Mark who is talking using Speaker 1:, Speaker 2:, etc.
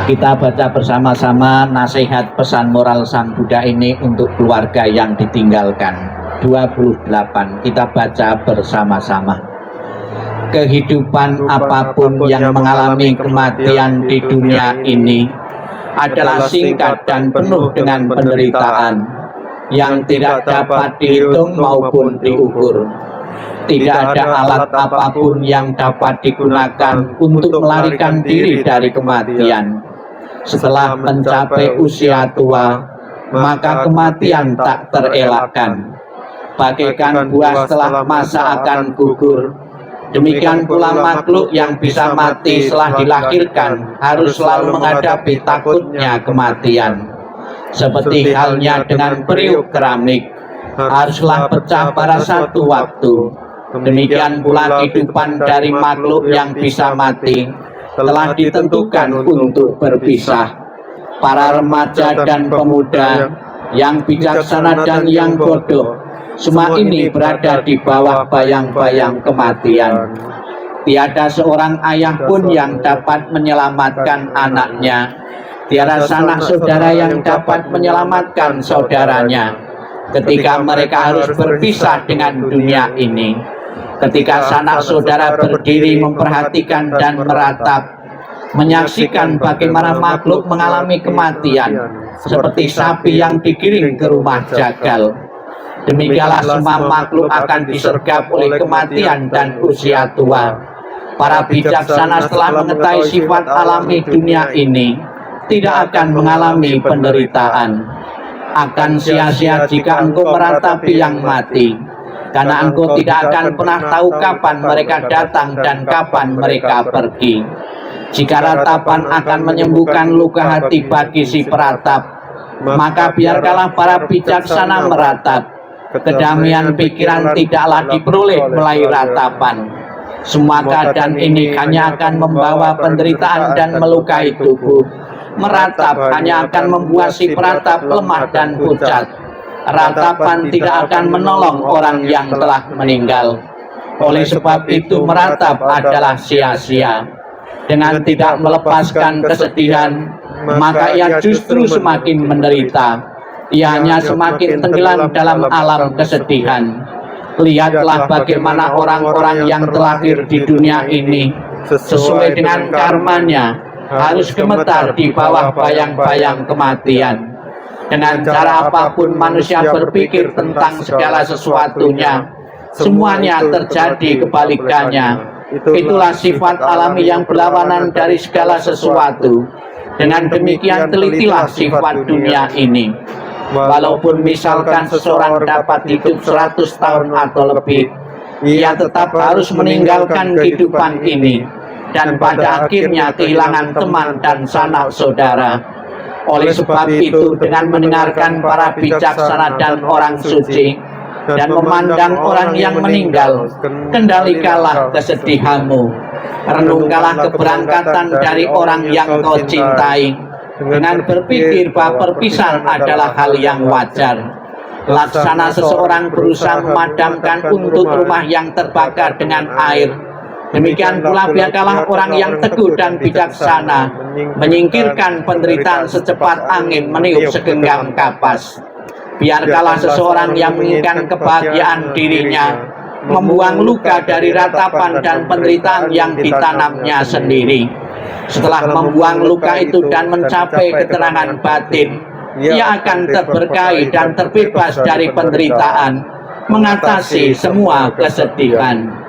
Speaker 1: Kita baca bersama-sama nasihat pesan moral Sang Buddha ini untuk keluarga yang ditinggalkan. 28. Kita baca bersama-sama. Kehidupan apapun yang mengalami kematian di dunia ini adalah singkat dan penuh dengan penderitaan yang tidak dapat dihitung maupun diukur. Tidak ada alat apapun yang dapat digunakan untuk melarikan diri dari kematian. Setelah mencapai usia tua, maka kematian tak terelakkan. Bagaikan buah setelah masa akan gugur, demikian pula makhluk yang bisa mati setelah dilahirkan harus selalu menghadapi takutnya kematian. Seperti halnya dengan periuk keramik, haruslah pecah pada satu waktu. Demikian pula kehidupan dari makhluk yang bisa mati telah ditentukan untuk berpisah. Para remaja dan pemuda, yang bijaksana dan yang bodoh, semua ini berada di bawah bayang-bayang kematian. Tiada seorang ayah pun yang dapat menyelamatkan anaknya. Tiada sanak saudara yang dapat menyelamatkan saudaranya ketika mereka harus berpisah dengan dunia ini. Ketika sanak saudara berdiri memperhatikan dan meratap, menyaksikan bagaimana makhluk mengalami kematian, seperti sapi yang digiring ke rumah jagal. Demikianlah semua makhluk akan disergap oleh kematian dan usia tua. Para bijaksana setelah mengetahui sifat alami dunia ini, tidak akan mengalami penderitaan. Akan sia-sia jika engkau meratapi yang mati, karena engkau tidak akan pernah tahu kapan mereka datang dan kapan mereka pergi. Jika ratapan akan menyembuhkan luka hati bagi si peratap, maka biarkanlah para bijaksana meratap. Kedamaian pikiran tidaklah diperoleh melalui ratapan. Semua keadaan ini hanya akan membawa penderitaan dan melukai tubuh. Meratap hanya akan membuat si peratap lemah dan pucat. Ratapan tidak akan menolong orang yang telah meninggal. Oleh sebab itu meratap adalah sia-sia. Dengan tidak melepaskan kesedihan, maka ia justru semakin menderita. Ia hanya semakin tenggelam dalam alam kesedihan. Lihatlah bagaimana orang-orang yang terlahir di dunia ini sesuai dengan karmanya harus gemetar di bawah bayang-bayang kematian. Dengan cara apapun manusia berpikir tentang segala sesuatunya, semuanya terjadi kebalikannya. Itulah sifat alami yang berlawanan dari segala sesuatu. Dengan demikian telitilah sifat dunia ini. Walaupun misalkan seseorang dapat hidup 100 tahun atau lebih, ia tetap harus meninggalkan kehidupan ini dan pada akhirnya kehilangan teman dan sanak saudara. Oleh sebab itu, dengan mendengarkan para bijaksana dan orang suci dan memandang orang yang meninggal, kendalikanlah kesedihanmu. Renungkanlah keberangkatan dari orang yang kau cintai dengan berpikir bahwa perpisahan adalah hal yang wajar. Laksana seseorang berusaha memadamkan untuk rumah yang terbakar dengan air, demikian pula biarkanlah orang yang teguh dan bijaksana menyingkirkan penderitaan secepat angin meniup segenggam kapas. Biarkanlah seseorang yang menginginkan kebahagiaan dirinya membuang luka dari ratapan dan penderitaan yang ditanamnya sendiri. Setelah membuang luka itu dan mencapai keterangan batin, ia akan terberkahi dan terbebas dari penderitaan, mengatasi semua kesedihan.